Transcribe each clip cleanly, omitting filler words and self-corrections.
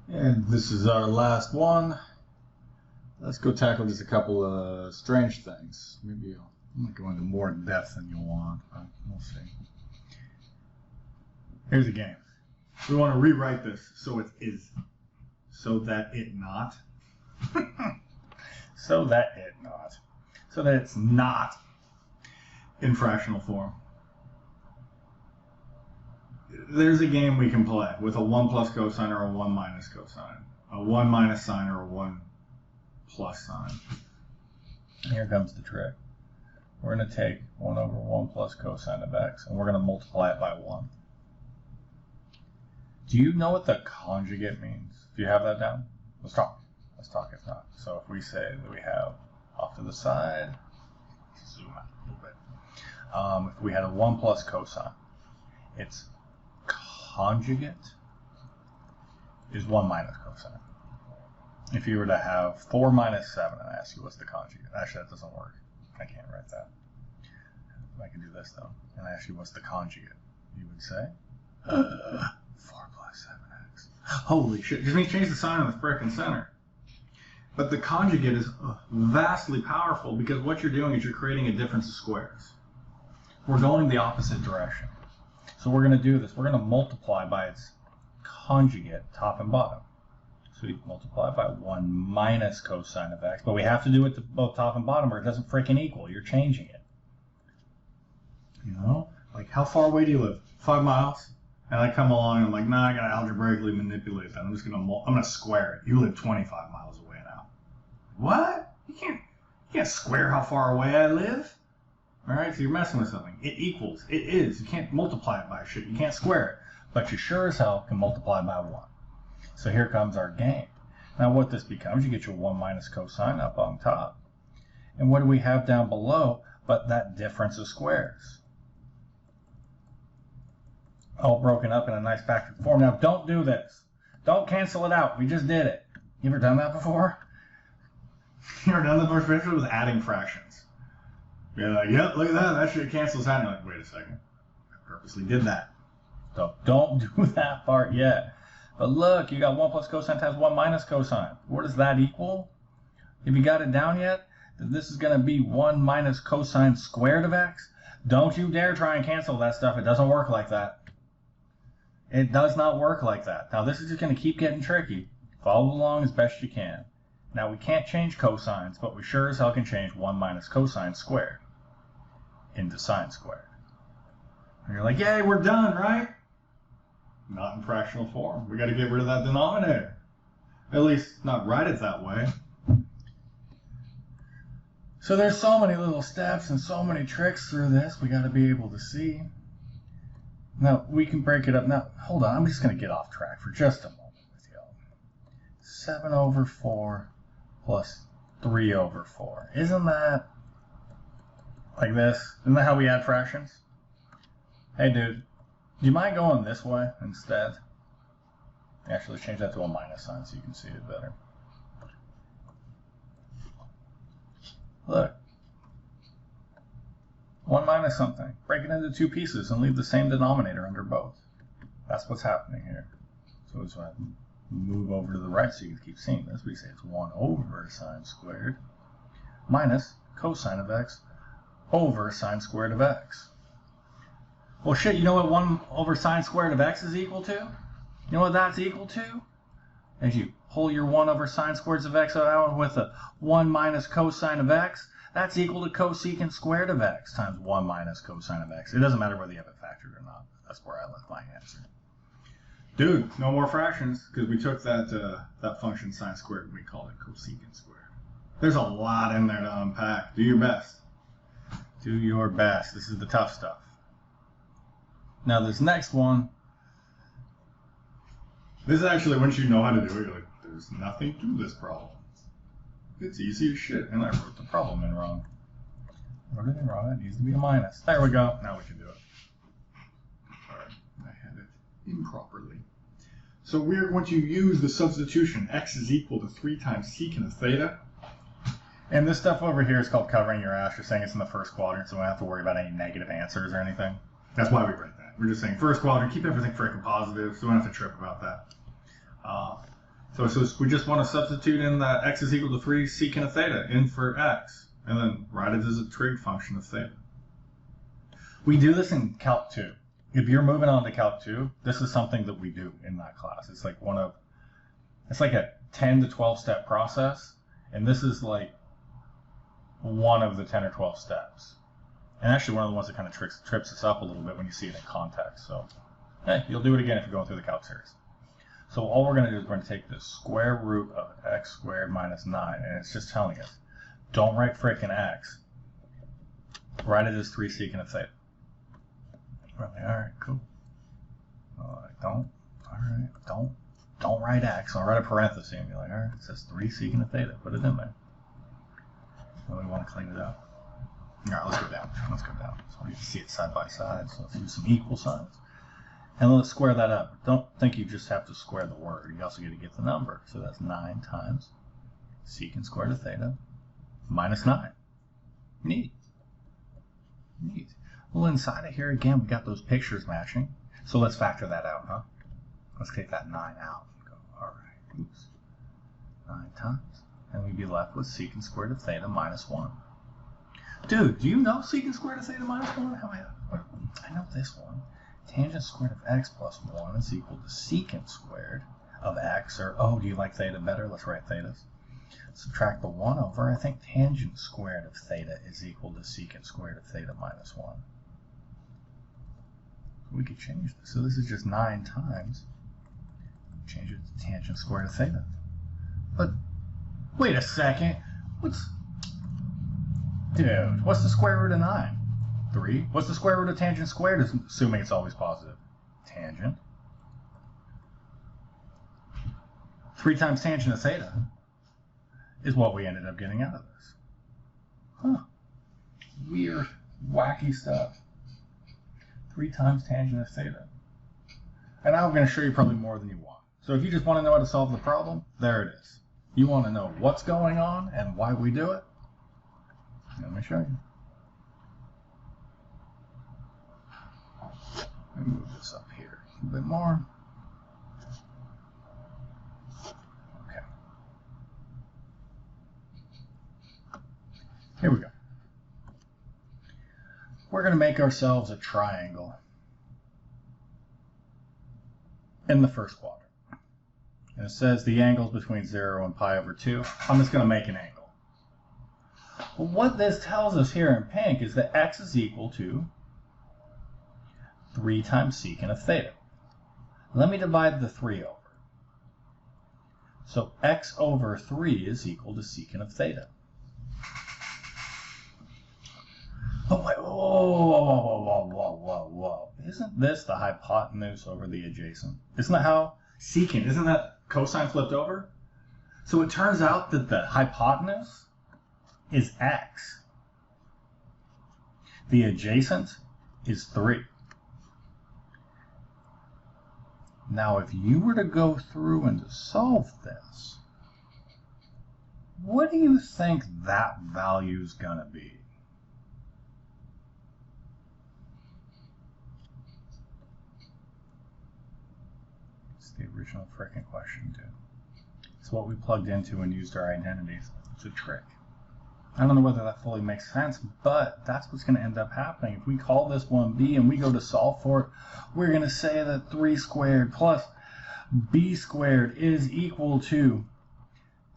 And this is our last one. Let's go tackle just a couple of strange things. Maybe I'm going to go into more in depth than you want, but we'll see. Here's a game. We want to rewrite this so it is. So that it not. So that it not. So that it's not in fractional form. There's a game we can play with a 1 plus cosine or a 1 minus cosine. A 1 minus sign or a 1 plus sign. Here comes the trick. We're going to take 1 over 1 plus cosine of x, and we're going to multiply it by 1. Do you know what the conjugate means? Do you have that down? Let's talk. Let's talk if not. So if we say that we have off to the side, zoom out a little bit. If we had a 1 plus cosine, its conjugate is 1 minus cosine. If you were to have 4 minus 7 and I ask you what's the conjugate, actually that doesn't work. I can't write that. I can do this though. And I ask you what's the conjugate, you would say 4 plus 7x. Holy shit, just means change the sign on the frickin' center. But the conjugate is vastly powerful because what you're doing is you're creating a difference of squares. We're going the opposite direction. So we're going to do this. We're going to multiply by its conjugate, top and bottom. So we multiply by 1 minus cosine of x. But we have to do it to both top and bottom or it doesn't freaking equal. You're changing it. You know? Like, how far away do you live? 5 miles? And I come along and I'm like, nah, I got to algebraically manipulate that. I'm going to square it. You live 25 miles away now. What? You can't square how far away I live. All right, so you're messing with something. It equals. It is. You can't multiply it by shit. You can't square it. But you sure as hell can multiply by 1. So here comes our game. Now what this becomes, you get your 1 minus cosine up on top. And what do we have down below but that difference of squares? All broken up in a nice factored form. Now don't do this. Don't cancel it out. We just did it. You ever done that before? You ever done that before, especially with adding fractions? You're like, yep, look at that. That shit cancels out. And you're like, wait a second. I purposely did that. So don't do that part yet. But look, you got 1 plus cosine times 1 minus cosine. What does that equal? Have you got it down yet? This is going to be 1 minus cosine squared of x. Don't you dare try and cancel that stuff. It doesn't work like that. It does not work like that. Now this is just going to keep getting tricky. Follow along as best you can. Now we can't change cosines, but we sure as hell can change 1 minus cosine squared into sine squared. And you're like, yay, we're done, right? Not in fractional form. We got to get rid of that denominator. At least not write it that way. So there's so many little steps and so many tricks through this we got to be able to see. Now we can break it up. Now hold on, I'm just going to get off track for just a moment with y'all. 7 over 4 plus 3 over 4. Isn't that like this? Isn't that how we add fractions? Hey dude, do you mind going this way instead? Actually, let's change that to a minus sign so you can see it better. Look. 1 minus something. Break it into 2 pieces and leave the same denominator under both. That's what's happening here. So as I move over to the right so you can keep seeing this, we say it's 1 over sine squared minus cosine of x over sine squared of x. Well, shit, you know what 1 over sine squared of x is equal to? You know what that's equal to? As you pull your 1 over sine squared of x out with a 1 minus cosine of x, that's equal to cosecant squared of x times 1 minus cosine of x. It doesn't matter whether you have it factored or not. That's where I left my answer. Dude, no more fractions, because we took that function sine squared and we called it cosecant squared. There's a lot in there to unpack. Do your best. Do your best. This is the tough stuff. Now this next one, this is actually, once you know how to do it, you're like, there's nothing to this problem. It's easy as shit. And I wrote the problem in wrong. Wrote it in wrong. It needs to be a minus. There we go. Now we can do it. Alright, I had it improperly. So we're going to use the substitution. X is equal to 3 times secant of theta. And this stuff over here is called covering your ass. You're saying it's in the first quadrant, so we don't have to worry about any negative answers or anything. That's why we write that. We're just saying first quadrant, keep everything freaking positive, so we don't have to trip about that. So we just want to substitute in that x is equal to 3 secant of theta in for x, and then write it as a trig function of theta. We do this in Calc 2. If you're moving on to Calc 2, this is something that we do in that class. It's like it's like a 10 to 12 step process, and this is like one of the 10 or 12 steps. And actually one of the ones that kind of trips us up a little bit when you see it in context. So, hey, you'll do it again if you're going through the Calc series. So all we're going to do is we're going to take the square root of x squared minus 9, and it's just telling us, don't write frickin' x. Write it as 3 secant of theta. All right, cool. Don't write x. I'll write a parenthesis and be like, all right, it says 3 secant of theta. Put it in there. And we want to clean it up. All right, let's go down. So you can see it side by side. So let's do some equal signs. And let's square that up. Don't think you just have to square the word. You also get to get the number. So that's 9 times secant squared of theta minus 9. Neat. Well, inside of here, again, we got those pictures matching. So let's factor that out, huh? Let's take that 9 out. Go, all right, oops. 9 times. And we'd be left with secant squared of theta minus 1. Dude, do you know secant squared of theta minus 1? I know this one. Tangent squared of x plus 1 is equal to secant squared of x, or, oh, do you like theta better? Let's write thetas. Subtract the 1 over, I think tangent squared of theta is equal to secant squared of theta minus 1. We could change this. So this is just 9 times. Change it to tangent squared of theta. But, wait a second. Dude, what's the square root of 9? 3. What's the square root of tangent squared, assuming it's always positive? Tangent. 3 times tangent of theta is what we ended up getting out of this. Huh. Weird, wacky stuff. 3 times tangent of theta. And I'm going to show you probably more than you want. So if you just want to know how to solve the problem, there it is. You want to know what's going on and why we do it? Let me show you. Let me move this up here a bit more. Okay. Here we go. We're going to make ourselves a triangle in the first quadrant. And it says the angles between 0 and pi over 2. I'm just going to make an angle. Well, what this tells us here in pink is that x is equal to 3 times secant of theta. Let me divide the 3 over. So x over 3 is equal to secant of theta. Oh, wait, whoa. Isn't this the hypotenuse over the adjacent? Isn't that how secant, isn't that cosine flipped over? So it turns out that the hypotenuse is x. The adjacent is 3. Now, if you were to go through and to solve this, what do you think that value is going to be? It's the original frickin' question, dude. It's what we plugged into and used our identities. It's a trick. I don't know whether that fully makes sense, but that's what's going to end up happening. If we call this 1b and we go to solve for it, we're going to say that 3 squared plus b squared is equal to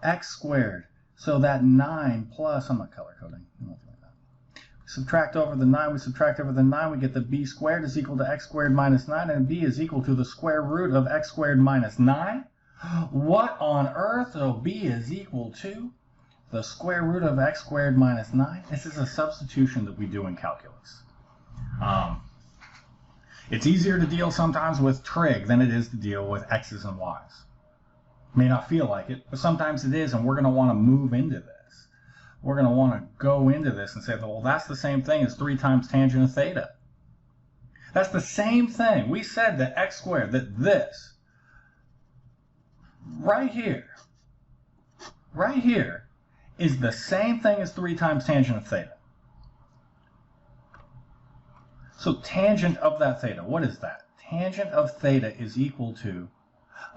x squared. So that 9 plus, I'm not color coding, nothing like that. Subtract over the 9, we subtract over the 9, we get that b squared is equal to x squared minus 9, and b is equal to the square root of x squared minus 9. What on earth? So b is equal to the square root of x squared minus 9. This is a substitution that we do in calculus. It's easier to deal sometimes with trig than it is to deal with x's and y's. May not feel like it, but sometimes it is, and we're going to want to move into this. We're going to want to go into this and say, well, that's the same thing as 3 times tangent of theta. That's the same thing. We said that x squared, that this, right here, is the same thing as 3 times tangent of theta. So tangent of that theta, what is that? Tangent of theta is equal to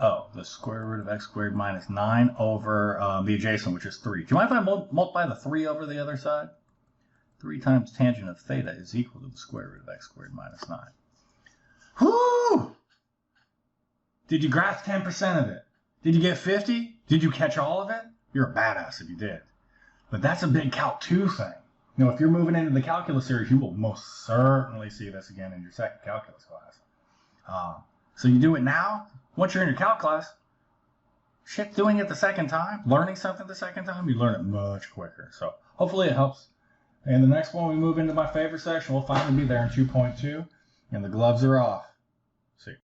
Oh, the square root of x squared minus 9 over the adjacent, which is 3. Do you mind if I multiply the 3 over the other side? 3 times tangent of theta is equal to the square root of x squared minus 9. Whoo! Did you grasp 10% of it? Did you get 50? Did you catch all of it? You're a badass if you did. But that's a big Calc 2 thing. You know, if you're moving into the calculus series, you will most certainly see this again in your second calculus class. So you do it now. Once you're in your calc class, shit, doing it the second time, learning something the second time, you learn it much quicker. So hopefully it helps. And the next one, we move into my favorite section. We'll finally be there in 2.2, and the gloves are off.